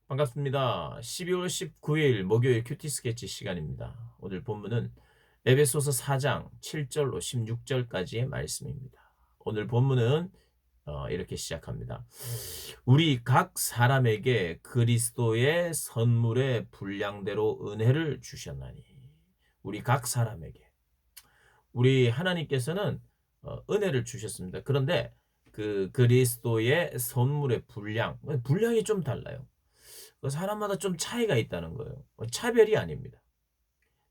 반갑습니다. 12월 19일 목요일 큐티 스케치 시간입니다. 오늘 본문은 에베소서 4장 7절로 16절까지의 말씀입니다. 오늘 본문은 이렇게 시작합니다. 우리 각 사람에게 그리스도의 선물의 분량대로 은혜를 주셨나니. 우리 각 사람에게. 우리 하나님께서는 은혜를 주셨습니다. 그런데 그 그리스도의 선물의 분량이 좀 달라요. 그 사람마다 좀 차이가 있다는 거예요. 차별이 아닙니다.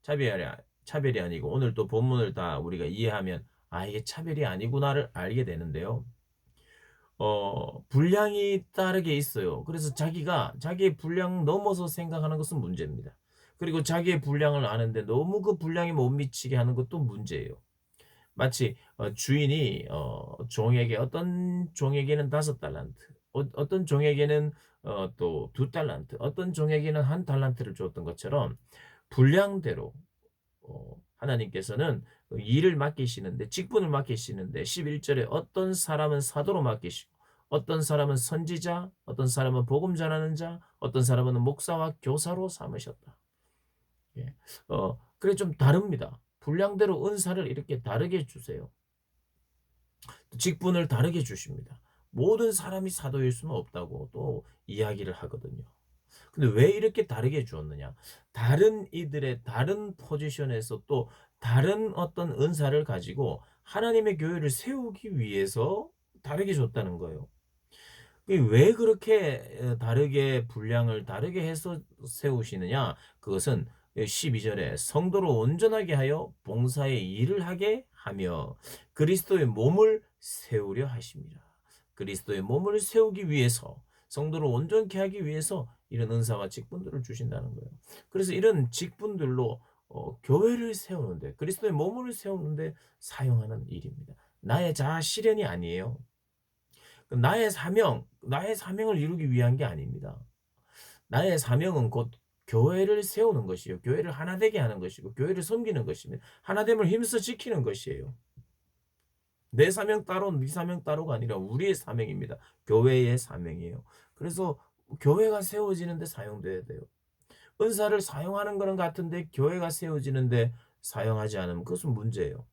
차별이, 차별이 아니고 오늘 또 본문을 다 우리가 이해하면 이게 차별이 아니구나를 알게 되는데요. 분량이 다르게 있어요. 그래서 자기가 자기의 분량 넘어서 생각하는 것은 문제입니다. 그리고 자기의 분량을 아는데 너무 그 분량에 못 미치게 하는 것도 문제예요. 마치 주인이 종에게 어떤 종에게는 5달란트, 어떤 종에게는 또 2달란트, 어떤 종에게는 1달란트를 줬던 것처럼 분량대로 하나님께서는 일을 맡기시는데 직분을 맡기시는데 11절에 어떤 사람은 사도로 맡기시고 어떤 사람은 선지자, 어떤 사람은 복음 전하는 자, 어떤 사람은 목사와 교사로 삼으셨다. 예. 그래 좀 다릅니다. 분량대로 은사를 이렇게 다르게 주세요. 직분을 다르게 주십니다. 모든 사람이 사도일 수는 없다고 또 이야기를 하거든요. 근데 왜 이렇게 다르게 주었느냐? 다른 이들의 다른 포지션에서 또 다른 어떤 은사를 가지고 하나님의 교회를 세우기 위해서 다르게 줬다는 거예요. 왜 그렇게 다르게 분량을 다르게 해서 세우시느냐? 그것은 12절에 성도를 온전하게 하여 봉사의 일을 하게 하며 그리스도의 몸을 세우려 하심이라. 그리스도의 몸을 세우기 위해서 성도를 온전케 하기 위해서 이런 은사와 직분들을 주신다는 거예요. 그래서 이런 직분들로 교회를 세우는데 그리스도의 몸을 세우는데 사용하는 일입니다. 나의 자아 실현이 아니에요. 나의 사명을 이루기 위한 게 아닙니다. 나의 사명은 곧 교회를 세우는 것이요. 교회를 하나 되게 하는 것이고, 교회를 섬기는 것입니다. 하나됨을 힘써 지키는 것이에요. 내 사명 따로, 네 사명 따로가 아니라 우리의 사명입니다. 교회의 사명이에요. 그래서 교회가 세워지는데 사용돼야 돼요. 은사를 사용하는 거는 같은데 교회가 세워지는데 사용하지 않으면 그것은 문제예요.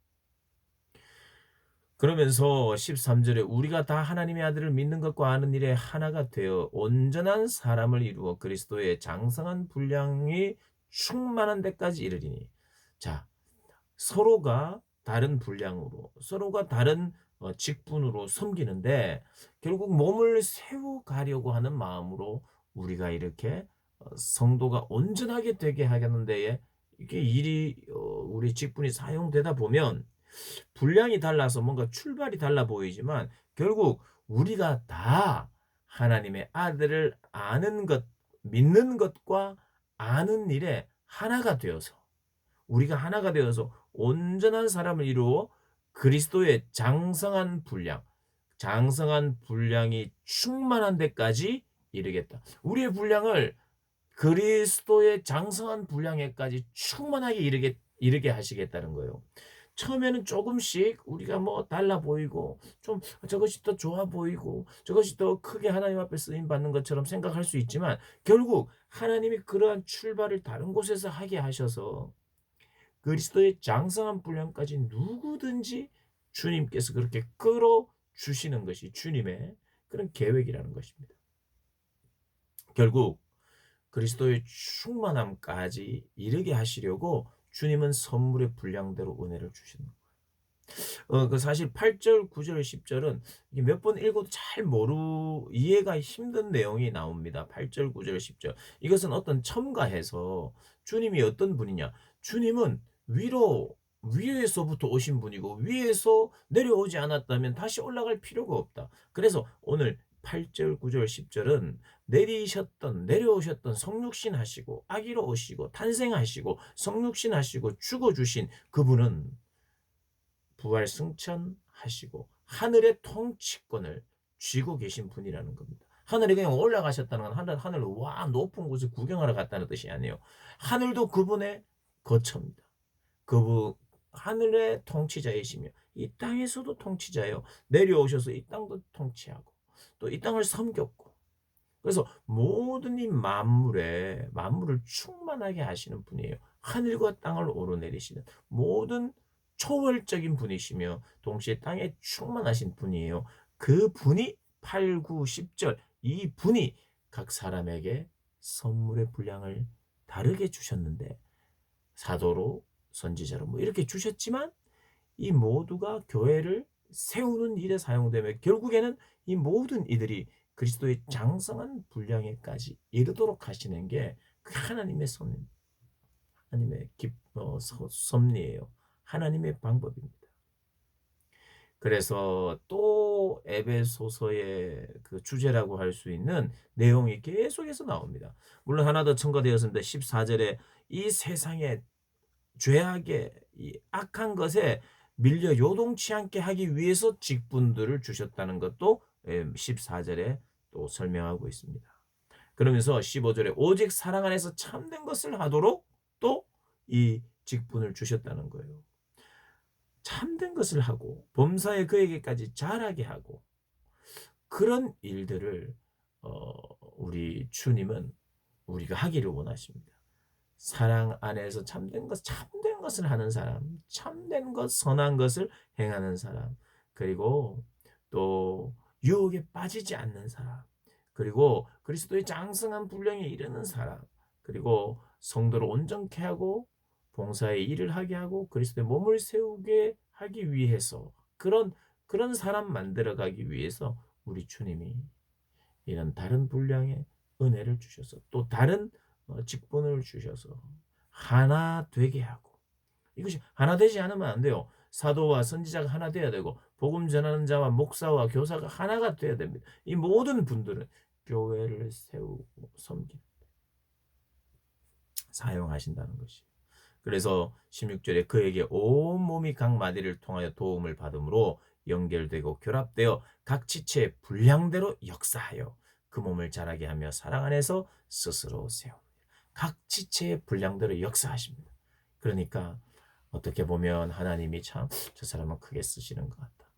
그러면서 13절에 우리가 다 하나님의 아들을 믿는 것과 아는 일에 하나가 되어 온전한 사람을 이루어 그리스도의 장성한 분량이 충만한 데까지 이르리니. 자, 서로가 다른 분량으로, 서로가 다른 직분으로 섬기는데 결국 몸을 세워가려고 하는 마음으로 우리가 이렇게 성도가 온전하게 되게 하는 데에 이게 일이 우리 직분이 사용되다 보면 분량이 달라서 뭔가 출발이 달라 보이지만 결국 우리가 다 하나님의 아들을 아는 것, 믿는 것과 아는 일에 하나가 되어서 우리가 하나가 되어서 온전한 사람을 이루어 그리스도의 장성한 분량이 충만한 데까지 이르겠다. 우리의 분량을 그리스도의 장성한 분량에까지 충만하게 이르게 하시겠다는 거예요. 처음에는 조금씩 우리가 뭐 달라 보이고 좀 저것이 더 좋아 보이고 저것이 더 크게 하나님 앞에 쓰임 받는 것처럼 생각할 수 있지만 결국 하나님이 그러한 출발을 다른 곳에서 하게 하셔서 그리스도의 장성한 분량까지 누구든지 주님께서 그렇게 끌어 주시는 것이 주님의 그런 계획이라는 것입니다. 결국 그리스도의 충만함까지 이르게 하시려고 주님은 선물의 분량대로 은혜를 주시는 거예요. 그 사실 8절, 9절, 10절은 몇 번 읽어도 잘 이해가 힘든 내용이 나옵니다. 8절, 9절, 10절. 이것은 어떤 첨가해서 주님이 어떤 분이냐? 주님은 위에서부터 오신 분이고 위에서 내려오지 않았다면 다시 올라갈 필요가 없다. 그래서 오늘 8절, 9절, 10절은 내려오셨던 성육신 하시고 아기로 오시고 탄생하시고 성육신 하시고 죽어주신 그분은 부활 승천하시고 하늘의 통치권을 쥐고 계신 분이라는 겁니다. 하늘에 그냥 올라가셨다는 건 하늘로 높은 곳을 구경하러 갔다는 뜻이 아니에요. 하늘도 그분의 거처입니다. 그분 하늘의 통치자이시며 이 땅에서도 통치자예요. 내려오셔서 이 땅도 통치하고 또 이 땅을 섬겼고 그래서 모든 이 만물을 충만하게 하시는 분이에요. 하늘과 땅을 오르내리시는 모든 초월적인 분이시며 동시에 땅에 충만하신 분이에요. 그 분이 8, 9, 10절 이 분이 각 사람에게 선물의 분량을 다르게 주셨는데 사도로 선지자로 뭐 이렇게 주셨지만 이 모두가 교회를 세우는 일에 사용되며 결국에는 이 모든 이들이 그리스도의 장성한 분량에까지 이르도록 하시는 게 그 하나님의 섭리, 하나님의 섭리예요. 하나님의 방법입니다. 그래서 또 에베소서의 그 주제라고 할 수 있는 내용이 계속해서 나옵니다. 물론 하나 더 첨가되었습니다. 14절에 이 세상의 죄악의 이 악한 것에 밀려 요동치 않게 하기 위해서 직분들을 주셨다는 것도 14절에 또 설명하고 있습니다. 그러면서 15절에 오직 사랑 안에서 참된 것을 하도록 또 이 직분을 주셨다는 거예요. 참된 것을 하고 범사에 그에게까지 잘하게 하고 그런 일들을 우리 주님은 우리가 하기를 원하십니다. 사랑 안에서 참된 것을 하는 사람, 참된 것, 선한 것을 행하는 사람, 그리고 또 유혹에 빠지지 않는 사람, 그리고 그리스도의 장성한 분량에 이르는 사람, 그리고 성도를 온전케 하고 봉사의 일을 하게 하고 그리스도의 몸을 세우게 하기 위해서 그런 사람 만들어가기 위해서 우리 주님이 이런 다른 분량의 은혜를 주셔서 또 다른 직분을 주셔서 하나 되게 하고 이것이 하나 되지 않으면 안 돼요. 사도와 선지자가 하나 돼야 되고 복음 전하는 자와 목사와 교사가 하나가 돼야 됩니다. 이 모든 분들은 교회를 세우고 섬기고 사용하신다는 것이. 그래서 16절에 그에게 온몸이 각 마디를 통하여 도움을 받음으로 연결되고 결합되어 각 지체의 분량대로 역사하여 그 몸을 자라게 하며 사랑 안에서 스스로 세웁니다. 각 지체의 분량대로 역사하십니다. 그러니까 어떻게 보면 하나님이 참 저 사람은 크게 쓰시는 것 같다.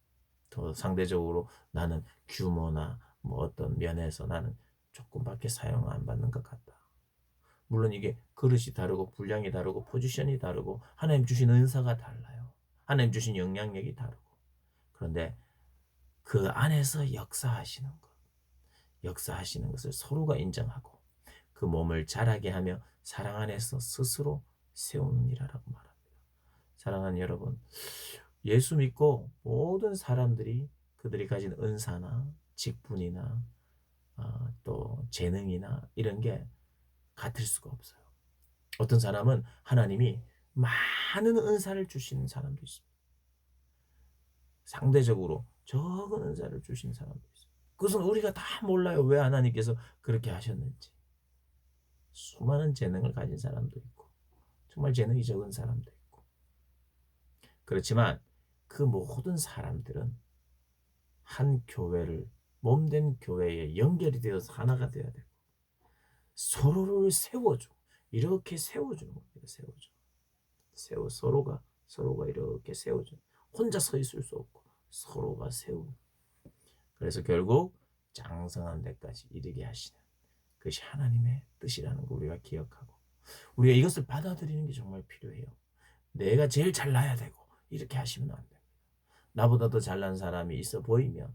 더 상대적으로 나는 규모나 뭐 어떤 면에서 나는 조금밖에 사용 안 받는 것 같다. 물론 이게 그릇이 다르고 분량이 다르고 포지션이 다르고 하나님 주신 은사가 달라요. 하나님 주신 영향력이 다르고. 그런데 그 안에서 역사하시는 것을 서로가 인정하고 그 몸을 자라게 하며 사랑 안에서 스스로 세우는 일하라고 말합니다. 사랑하는 여러분, 예수 믿고 모든 사람들이 그들이 가진 은사나 직분이나 또 재능이나 이런 게 같을 수가 없어요. 어떤 사람은 하나님이 많은 은사를 주시는 사람도 있습니다. 상대적으로 적은 은사를 주신 사람도 있어요. 그것은 우리가 다 몰라요. 왜 하나님께서 그렇게 하셨는지. 수많은 재능을 가진 사람도 있고 정말 재능이 적은 사람도 있고 그렇지만 그 모든 사람들은 한 교회를 몸된 교회에 연결이 되어서 하나가 되어야 되고 서로를 세워줘. 이렇게 세워주는 겁니다. 서로가 이렇게 세워줘. 혼자 서 있을 수 없고 서로가 세우는. 그래서 결국 장성한 데까지 이르게 하시는 그것이 하나님의 뜻이라는 거 우리가 기억하고 우리가 이것을 받아들이는 게 정말 필요해요. 내가 제일 잘나야 되고 이렇게 하시면 안 됩니다. 나보다 더 잘난 사람이 있어 보이면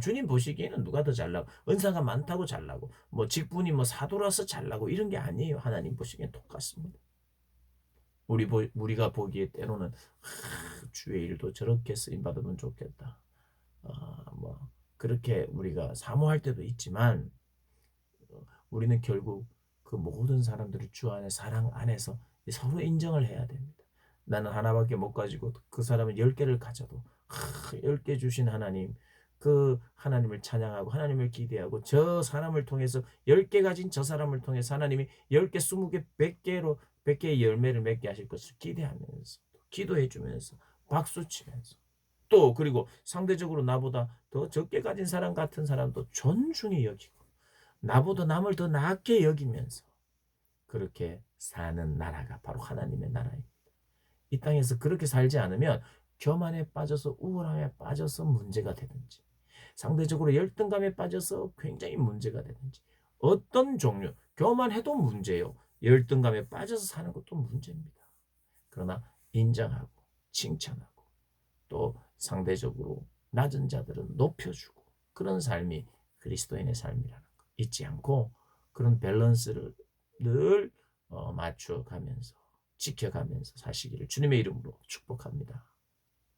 주님 보시기에는 누가 더 잘나고 은사가 많다고 잘나고 뭐 직분이 뭐 사도라서 잘나고 이런 게 아니에요. 하나님 보시기엔 똑같습니다. 우리가 보기에 때로는 주의 일도 저렇게 쓰임 받으면 좋겠다. 뭐 그렇게 우리가 사모할 때도 있지만 우리는 결국 그 모든 사람들을 주 안에 사랑 안에서 서로 인정을 해야 됩니다. 나는 하나밖에 못 가지고 그 사람은 10개를 가져도 10개 주신 하나님 그 하나님을 찬양하고 하나님을 기대하고 저 사람을 통해서 10개 가진 저 사람을 통해서 하나님이 10개, 20개, 100개로 100개의 열매를 맺게 하실 것을 기대하면서 기도해 주면서 박수 치면서 또 그리고 상대적으로 나보다 더 적게 가진 사람 같은 사람도 존중히 여기고 나보다 남을 더 낮게 여기면서 그렇게 사는 나라가 바로 하나님의 나라입니다. 이 땅에서 그렇게 살지 않으면 교만에 빠져서 우월함에 빠져서 문제가 되든지 상대적으로 열등감에 빠져서 굉장히 문제가 되든지 어떤 종류 교만해도 문제예요. 열등감에 빠져서 사는 것도 문제입니다. 그러나 인정하고 칭찬하고 또 상대적으로 낮은 자들은 높여주고 그런 삶이 그리스도인의 삶이라는 거 잊지 않고 그런 밸런스를 늘 맞춰가면서 지켜가면서 사시기를 주님의 이름으로 축복합니다.